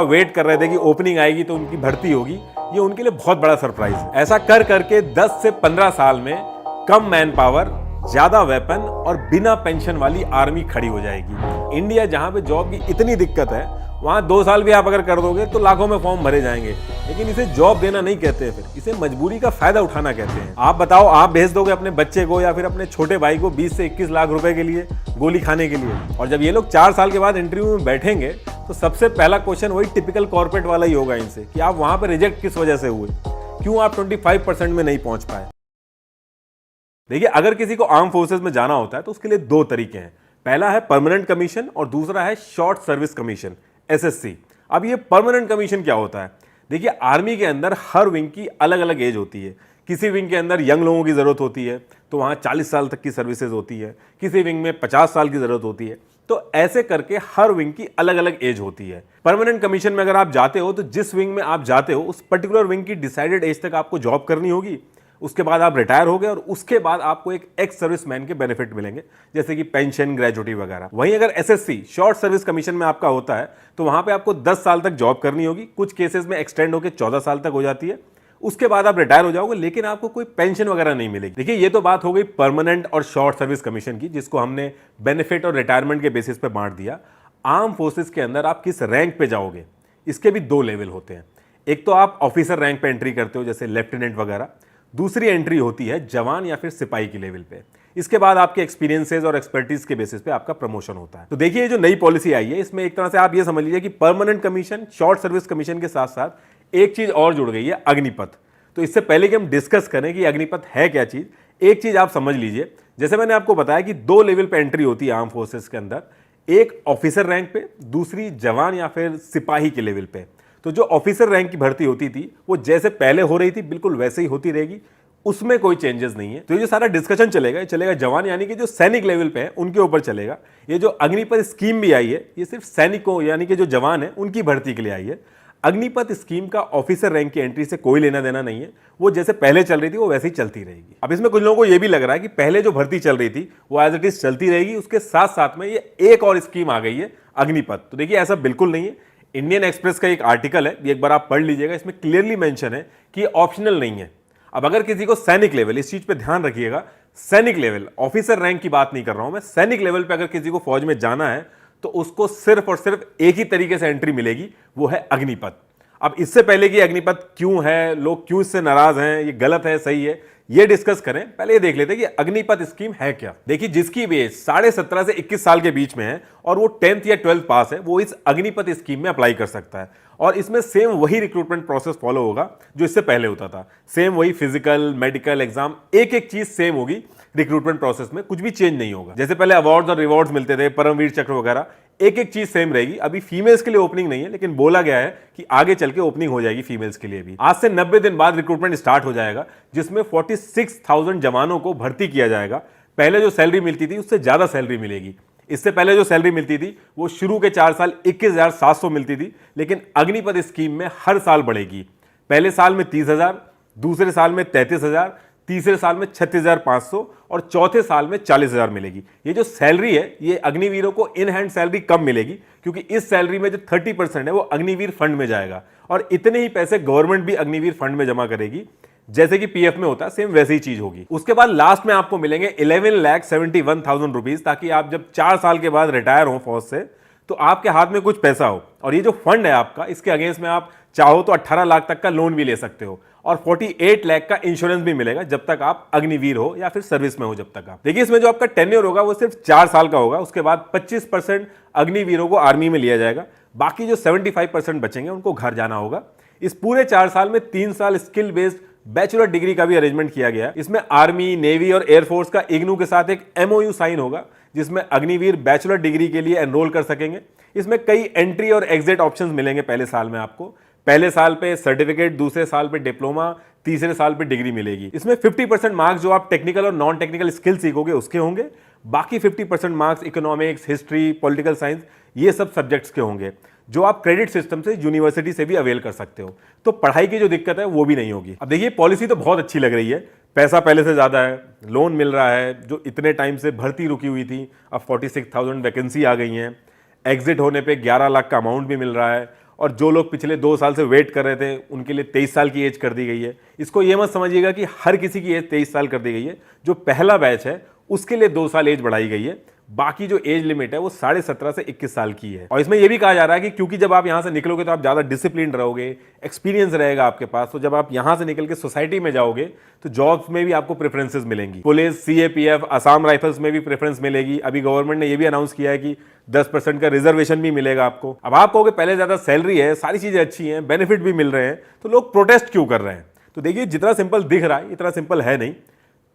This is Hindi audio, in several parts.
वेट कर रहे थे कि ओपनिंग आएगी तो उनकी भर्ती होगी, ये उनके लिए बहुत बड़ा सरप्राइज है। ऐसा कर करके 10 से 15 साल में कम मैन पावर, ज्यादा वेपन और बिना पेंशन वाली आर्मी खड़ी हो जाएगी। इंडिया जहां पे जॉब की इतनी दिक्कत है, वहां 2 साल भी आप अगर कर दोगे तो लाखों में फॉर्म भरे जाएंगे। लेकिन इसे जॉब देना नहीं कहते हैं, फिर इसे मजबूरी का फायदा उठाना कहते हैं। आप बताओ, आप भेज दोगे अपने बच्चे को या फिर अपने छोटे भाई को 20 से 21 लाख रुपए के लिए गोली खाने के लिए? और जब ये लोग 4 साल के बाद इंटरव्यू में बैठेंगे तो सबसे पहला क्वेश्चन वही टिपिकल कॉर्पोरेट वाला ही होगा इनसे कि आप वहां पर रिजेक्ट किस वजह से हुए, क्यों आप 25% में नहीं पहुंच पाए। देखिए, अगर किसी को आर्म फोर्सेस में जाना होता है तो उसके लिए 2 तरीके हैं। पहला है परमानेंट कमीशन और दूसरा है शॉर्ट सर्विस कमीशन, एसएससी। अब ये परमानेंट कमीशन क्या होता है? देखिए, आर्मी के अंदर हर विंग की अलग अलग एज होती है। किसी विंग के अंदर यंग लोगों की जरूरत होती है तो वहां 40 साल तक की सर्विसेज होती है, किसी विंग में 50 साल की जरूरत होती है। तो ऐसे करके हर विंग की अलग अलग एज होती है। परमानेंट कमीशन में अगर आप जाते हो तो जिस विंग में आप जाते हो उस पर्टिकुलर विंग की डिसाइडेड एज तक आपको जॉब करनी होगी। उसके बाद आप रिटायर हो गए और उसके बाद आपको एक एक्स सर्विसमैन के बेनिफिट मिलेंगे, जैसे कि पेंशन, ग्रेजुटी वगैरह। वहीं अगर एसएससी शॉर्ट सर्विस कमीशन में आपका होता है तो वहां पे आपको 10 साल तक जॉब करनी होगी। कुछ केसेस में एक्सटेंड होकर 14 साल तक हो जाती है। उसके बाद आप रिटायर हो जाओगे, लेकिन आपको कोई पेंशन वगैरह नहीं मिलेगी। देखिए, ये तो बात हो गई परमानेंट और शॉर्ट सर्विस कमीशन की, जिसको हमने बेनिफिट और रिटायरमेंट के बेसिस पे बांट दिया। आर्म फोर्सेस के अंदर आप किस रैंक पे जाओगे, इसके भी 2 लेवल होते हैं। एक तो आप ऑफिसर रैंक पे एंट्री करते हो, जैसे लेफ्टिनेंट वगैरह। दूसरी एंट्री होती है जवान या फिर सिपाही की लेवल पे। इसके बाद आपके एक्सपीरियंसेस और एक्सपर्टीज के बेसिस पे आपका प्रमोशन होता है। तो देखिए, ये जो नई पॉलिसी आई है, इसमें एक तरह से आप ये समझ लीजिए कि permanent commission, short service commission के साथ साथ एक चीज और जुड़ गई है, अग्निपथ। तो इससे पहले कि हम डिस्कस करें कि अग्निपथ है क्या चीज, एक चीज आप समझ लीजिए। जैसे मैंने आपको बताया कि 2 लेवल पे एंट्री होती है आर्म फोर्सेस के अंदर, एक ऑफिसर रैंक पे, दूसरी जवान या फिर सिपाही के लेवल पे। तो जो ऑफिसर रैंक की भर्ती होती थी वो जैसे पहले हो रही थी बिल्कुल वैसे ही होती रहेगी, उसमें कोई चेंजेस नहीं है। तो ये जो सारा डिस्कशन चलेगा जवान यानी कि जो सैनिक लेवल पे है उनके ऊपर चलेगा। ये जो अग्निपथ स्कीम भी आई है, ये सिर्फ सैनिकों यानी कि जो जवान है उनकी भर्ती के लिए आई है। अग्निपथ स्कीम का ऑफिसर रैंक की एंट्री से कोई लेना देना नहीं है, वो जैसे पहले चल रही थी वो वैसे ही चलती रहेगी। अब इसमें कुछ लोगों को ये भी लग रहा है कि पहले जो भर्ती चल रही थी वो एज इट इज चलती रहेगी, उसके साथ साथ में ये एक और स्कीम आ गई है, अग्निपथ। तो देखिए, ऐसा बिल्कुल नहीं है। इंडियन एक्सप्रेस का एक आर्टिकल है, एक बार आप पढ़ लीजिएगा, इसमें क्लियरली मेंशन है कि ऑप्शनल नहीं है। अब अगर किसी को सैनिक लेवल, इस चीज पे ध्यान रखिएगा, सैनिक लेवल, ऑफिसर रैंक की बात नहीं कर रहा हूं मैं, सैनिक लेवल पे अगर किसी को फौज में जाना है तो उसको सिर्फ और सिर्फ एक ही तरीके से एंट्री मिलेगी, वो है अग्निपथ। अब इससे पहले कि अग्निपथ क्यों है, लोग क्यों इससे नाराज हैं, ये गलत है, सही है, ये डिस्कस करें, पहले ये देख लेते हैं कि अग्निपथ स्कीम है क्या। देखिए, जिसकी भी एज 17.5 से 21 साल के बीच में है और वो 10th या 12th पास है, वो इस अग्निपथ स्कीम में अप्लाई कर सकता है। और इसमें सेम वही रिक्रूटमेंट प्रोसेस फॉलो होगा जो इससे पहले होता था। सेम वही फिजिकल, मेडिकल, एग्जाम, एक एक चीज सेम होगी रिक्रूटमेंट प्रोसेस में, कुछ भी चेंज नहीं होगा। जैसे पहले अवार्ड्स और रिवॉर्ड्स मिलते थे, परमवीर चक्र वगैरह, एक एक चीज सेम रहेगी। अभी फीमेल्स के लिए ओपनिंग नहीं है, लेकिन बोला गया है कि आगे चल के ओपनिंग हो जाएगी फीमेल्स के लिए भी। आज से 90 दिन बाद रिक्रूटमेंट स्टार्ट हो जाएगा, जिसमें 46,000 जवानों को भर्ती किया जाएगा। पहले जो सैलरी मिलती थी उससे ज्यादा सैलरी मिलेगी। इससे पहले जो सैलरी मिलती थी वो शुरू के 4 साल 21,700 मिलती थी, लेकिन अग्निपथ स्कीम में हर साल बढ़ेगी। पहले साल में 30,000, दूसरे साल में 33,000, तीसरे साल में 36,500 और चौथे साल में 40,000 मिलेगी। ये जो सैलरी है, ये अग्निवीरों को इन हैंड सैलरी कम मिलेगी, क्योंकि इस सैलरी में जो 30% है वो अग्निवीर फंड में जाएगा और इतने ही पैसे गवर्नमेंट भी अग्निवीर फंड में जमा करेगी। जैसे कि पीएफ में होता है, सेम वैसी ही चीज होगी। उसके बाद लास्ट में आपको मिलेंगे 11,71,000 रुपीज, ताकि आप जब 4 साल के बाद रिटायर हो फौज से तो आपके हाथ में कुछ पैसा हो। और ये जो फंड है आपका, इसके अगेंस्ट में आप चाहो तो 18 लाख तक का लोन भी ले सकते हो और 48 लाख का इंश्योरेंस भी मिलेगा जब तक आप अग्निवीर हो या फिर सर्विस में हो। जब तक आप देखिए, इसमें जो आपका टेन्योर होगा वो सिर्फ 4 साल का होगा। उसके बाद 25% अग्निवीरों को आर्मी में लिया जाएगा, बाकी जो 75% बचेंगे उनको घर जाना होगा। इस पूरे 4 साल में 3 साल स्किल बेस्ड बैचलर डिग्री का भी अरेंजमेंट किया गया है। इसमें आर्मी, नेवी और एयरफोर्स का इग्नू के साथ एक एमओयू साइन होगा, जिसमें अग्निवीर बैचलर डिग्री के लिए एनरोल कर सकेंगे। इसमें कई एंट्री और एग्जिट ऑप्शंस मिलेंगे पहले साल में आपको। पहले साल पे सर्टिफिकेट, दूसरे साल पे डिप्लोमा, तीसरे साल पे डिग्री मिलेगी। इसमें 50% मार्क्स जो आप टेक्निकल और नॉन टेक्निकल स्किल सीखोगे उसके होंगे, बाकी 50% marks economics, history, political science, ये सब सब्जेक्ट्स के होंगे, जो आप क्रेडिट सिस्टम से यूनिवर्सिटी से भी अवेल कर सकते हो। तो पढ़ाई की जो दिक्कत है वो भी नहीं होगी। अब देखिए, पॉलिसी तो बहुत अच्छी लग रही है, पैसा पहले से ज्यादा है, लोन मिल रहा है, जो इतने टाइम से भर्ती रुकी हुई थी अब 46,000 वैकेंसी आ गई हैं, एग्जिट होने पे 11 लाख का अमाउंट भी मिल रहा है और जो लोग पिछले 2 साल से वेट कर रहे थे उनके लिए 23 साल की एज कर दी गई है। इसको ये मत समझिएगा कि हर किसी की एज 23 साल कर दी गई है। जो पहला बैच है उसके लिए 2 साल एज बढ़ाई गई है, बाकी जो एज लिमिट है वो 17.5 से 21 साल की है। और इसमें यह भी कहा जा रहा है कि क्योंकि जब आप यहां से निकलोगे तो आप ज्यादा डिसिप्लिन रहोगे, एक्सपीरियंस रहेगा आपके पास, तो जब आप यहां से निकल के सोसाइटी में जाओगे तो जॉब्स में भी आपको प्रेफरेंसेस मिलेंगी। पुलिस, सीएपीएफ, असम राइफल्स में भी प्रेफरेंस मिलेगी। अभी गवर्नमेंट ने यह भी अनाउंस किया है कि 10% का रिजर्वेशन भी मिलेगा आपको। अब आप कहोगे पहले ज्यादा सैलरी है, सारी चीजें अच्छी हैं, बेनिफिट भी मिल रहे हैं, तो लोग प्रोटेस्ट क्यों कर रहे हैं? तो देखिए, जितना सिंपल दिख रहा है इतना सिंपल है नहीं।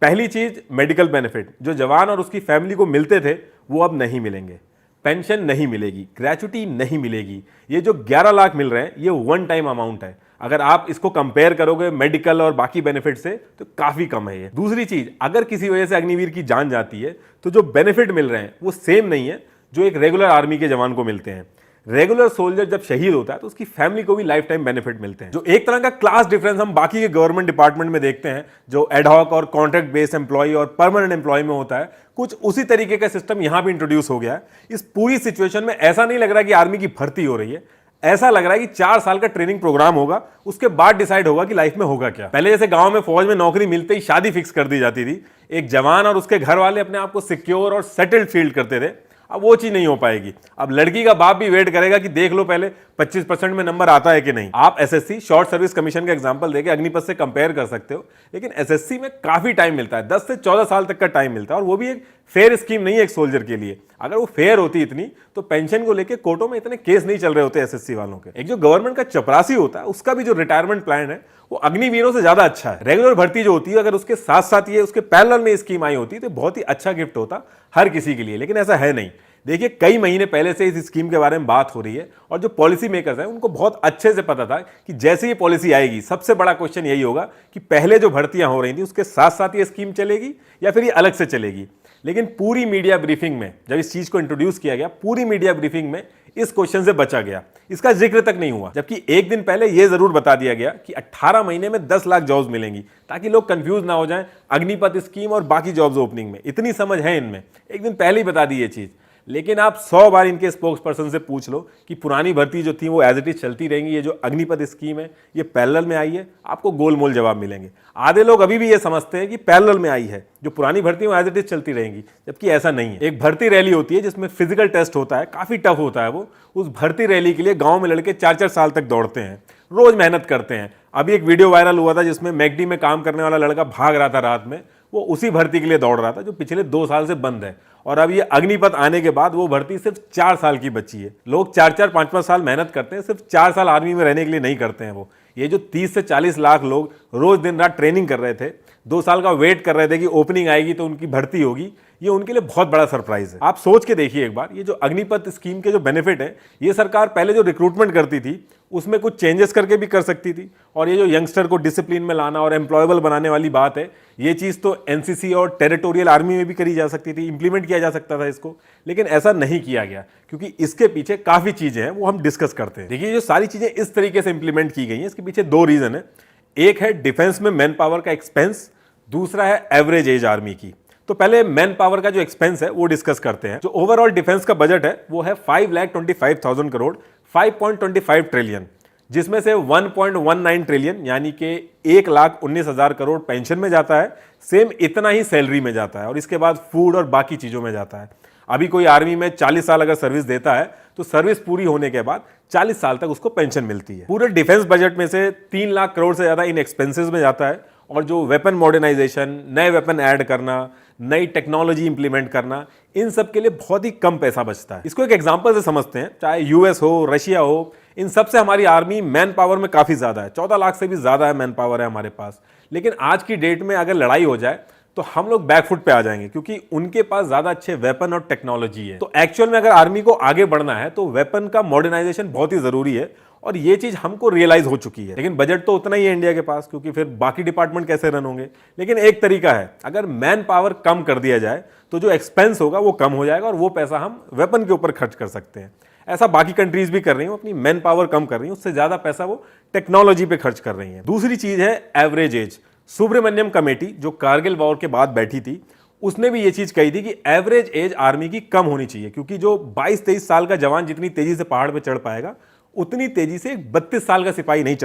पहली चीज, मेडिकल बेनिफिट जो जवान और उसकी फैमिली को मिलते थे वो अब नहीं मिलेंगे। पेंशन नहीं मिलेगी, ग्रेचुटी नहीं मिलेगी। ये जो 11 लाख मिल रहे हैं ये वन टाइम अमाउंट है। अगर आप इसको कंपेयर करोगे मेडिकल और बाकी बेनिफिट से तो काफी कम है ये। दूसरी चीज, अगर किसी वजह से अग्निवीर की जान जाती है तो जो बेनिफिट मिल रहे हैं वो सेम नहीं है जो एक रेगुलर आर्मी के जवान को मिलते हैं। रेगुलर सोल्जर जब शहीद होता है तो उसकी फैमिली को भी लाइफ टाइम बेनिफिट मिलते हैं। जो एक तरह का क्लास डिफरेंस हम बाकी के गवर्नमेंट डिपार्टमेंट में देखते हैं, जो एडहॉक और कॉन्ट्रैक्ट बेस्ड एम्प्लॉय और परमानेंट एम्प्लॉय में होता है, कुछ उसी तरीके का सिस्टम यहां भी इंट्रोड्यूस हो गया है। इस पूरी सिचुएशन में ऐसा नहीं लग रहा कि आर्मी की भर्ती हो रही है, ऐसा लग रहा है कि 4 साल का ट्रेनिंग प्रोग्राम होगा, उसके बाद डिसाइड होगा कि लाइफ में होगा क्या। पहले जैसे गांव में फौज में नौकरी मिलते ही शादी फिक्स कर दी जाती थी, एक जवान और उसके घर वाले अपने आप को सिक्योर और सेटल्ड फील करते थे। अब वो चीज नहीं हो पाएगी। अब लड़की का बाप भी वेट करेगा कि देख लो पहले 25% में नंबर आता है कि नहीं। आप एसएससी शॉर्ट सर्विस कमीशन का एग्जांपल देके अग्निपथ से कंपेयर कर सकते हो, लेकिन एसएससी में काफी टाइम मिलता है, 10 से 14 साल तक का टाइम मिलता है, और वो भी एक फेयर स्कीम नहीं है एक सोल्जर के लिए। अगर वो फेयर होती इतनी तो पेंशन को लेकर कोर्टों में इतने केस नहीं चल रहे होते एसएससी वालों के। एक जो गवर्नमेंट का चपरासी होता है उसका भी जो रिटायरमेंट प्लान है वो अग्निवीरों से ज्यादा अच्छा है। रेगुलर भर्ती जो होती है अगर उसके साथ साथ ये उसके पैरेलल में स्कीम आई होती तो बहुत ही अच्छा गिफ्ट होता हर किसी के लिए, लेकिन ऐसा है नहीं। देखिए, कई महीने पहले से इस स्कीम के बारे में बात हो रही है और जो पॉलिसी मेकर्स हैं उनको बहुत अच्छे से पता था कि जैसे ये पॉलिसी आएगी सबसे बड़ा क्वेश्चन यही होगा कि पहले जो भर्तियां हो रही थी उसके साथ साथ ये स्कीम चलेगी या फिर ये अलग से चलेगी। लेकिन पूरी मीडिया ब्रीफिंग में जब इस चीज को इंट्रोड्यूस किया गया, पूरी मीडिया ब्रीफिंग में इस क्वेश्चन से बचा गया, इसका जिक्र तक नहीं हुआ। जबकि एक दिन पहले यह जरूर बता दिया गया कि 18 महीने में 10 लाख जॉब्स मिलेंगी, ताकि लोग कंफ्यूज ना हो जाएं अग्निपथ स्कीम और बाकी जॉब्स ओपनिंग में। इतनी समझ है इनमें, एक दिन पहले ही बता दी ये चीज। लेकिन आप 100 बार इनके स्पोक्स पर्सन से पूछ लो कि पुरानी भर्ती जो थी वो एज इट इज चलती रहेंगी, ये जो अग्निपथ स्कीम है ये पैरेलल में आई है, आपको गोलमोल जवाब मिलेंगे। आधे लोग अभी भी ये समझते हैं कि पैरेलल में आई है, जो पुरानी भर्ती वो एज इट इज चलती रहेंगी, जबकि ऐसा नहीं है। एक भर्ती रैली होती है जिसमें फिजिकल टेस्ट होता है, काफी टफ होता है वो। उस भर्ती रैली के लिए गांव में लड़के 4-4 साल तक दौड़ते हैं, रोज मेहनत करते हैं। अभी एक वीडियो वायरल हुआ था जिसमें मैकडी में काम करने वाला लड़का भाग रहा था रात में, वो उसी भर्ती के लिए दौड़ रहा था जो पिछले 2 साल से बंद है। और अब ये अग्निपथ आने के बाद वो भर्ती सिर्फ 4 साल की बची है। लोग 4-4, 5-5 साल मेहनत करते हैं, सिर्फ 4 साल आर्मी में रहने के लिए नहीं करते हैं वो। ये जो 30 से 40 लाख लोग रोज दिन रात ट्रेनिंग कर रहे थे, 2 साल का वेट कर रहे थे कि ओपनिंग आएगी तो उनकी भर्ती होगी, ये उनके लिए बहुत बड़ा सरप्राइज है। आप सोच के देखिए एक बार, ये जो अग्निपथ स्कीम के जो बेनिफिट है, ये सरकार पहले जो रिक्रूटमेंट करती थी उसमें कुछ चेंजेस करके भी कर सकती थी। और ये जो यंगस्टर को डिसिप्लिन में लाना और एम्प्लॉयबल बनाने वाली बात है, ये चीज तो एनसीसी और टेरिटोरियल आर्मी में भी करी जा सकती थी, इंप्लीमेंट किया जा सकता था इसको, लेकिन ऐसा नहीं किया गया क्योंकि इसके पीछे काफी चीजें हैं, वो हम डिस्कस करते हैं। देखिए, जो सारी चीजें इस तरीके से इंप्लीमेंट की गई हैं, इसके पीछे 2 रीजन है। एक है डिफेंस में मैन पावर का एक्सपेंस, दूसरा है एवरेज एज आर्मी की। तो पहले मैन पावर का जो एक्सपेंस है वो डिस्कस करते हैं। जो ओवरऑल डिफेंस का बजट है वो है 5,25,000 करोड़, 5.25 ट्रिलियन, जिसमें से 1.19 ट्रिलियन यानी कि 1,19,000 करोड़ पेंशन में जाता है, सेम इतना ही सैलरी में जाता है, और इसके बाद फूड और बाकी चीजों में जाता है। अभी कोई आर्मी में 40 साल अगर सर्विस देता है तो सर्विस पूरी होने के बाद 40 साल तक उसको पेंशन मिलती है। पूरे डिफेंस बजट में से 3 लाख करोड़ से ज्यादा इन एक्सपेंसेस में जाता है, और जो वेपन मॉडर्नाइजेशन, नए वेपन ऐड करना, नई टेक्नोलॉजी इंप्लीमेंट करना, इन सब के लिए बहुत ही कम पैसा बचता है। इसको एक एग्जांपल से समझते हैं, चाहे यूएस हो, रशिया हो, इन सब से हमारी आर्मी मैन पावर में काफी ज्यादा है, 14 लाख से भी ज्यादा है मैन पावर है हमारे पास। लेकिन आज की डेट में अगर लड़ाई हो जाए तो हम लोग बैकफुट पे आ जाएंगे, क्योंकि उनके पास ज्यादा अच्छे वेपन और टेक्नोलॉजी है। तो एक्चुअल में अगर आर्मी को आगे बढ़ना है तो वेपन का मॉडर्नाइजेशन बहुत ही जरूरी है, और ये चीज हमको रियलाइज हो चुकी है। लेकिन बजट तो उतना ही है इंडिया के पास, क्योंकि फिर बाकी डिपार्टमेंट कैसे रन होंगे। लेकिन एक तरीका है, अगर मैन पावर कम कर दिया जाए तो जो एक्सपेंस होगा वो कम हो जाएगा, और वो पैसा हम वेपन के ऊपर खर्च कर सकते हैं। ऐसा बाकी कंट्रीज भी कर रही हैं, अपनी मैन पावर कम कर रही हैं, उससे ज्यादा पैसा वो टेक्नोलॉजी पे खर्च कर रही हैं। दूसरी चीज है एवरेज एज। सुब्रमण्यम कमेटी जो कारगिल वॉर के बाद बैठी थी, उसने भी ये चीज कही थी कि एवरेज एज आर्मी की कम होनी चाहिए, क्योंकि जो 22-23 साल का जवान जितनी तेजी से पहाड़ पे चढ़ पाएगा उतनी तेजी से एक 32 साल का सिपाही नहीं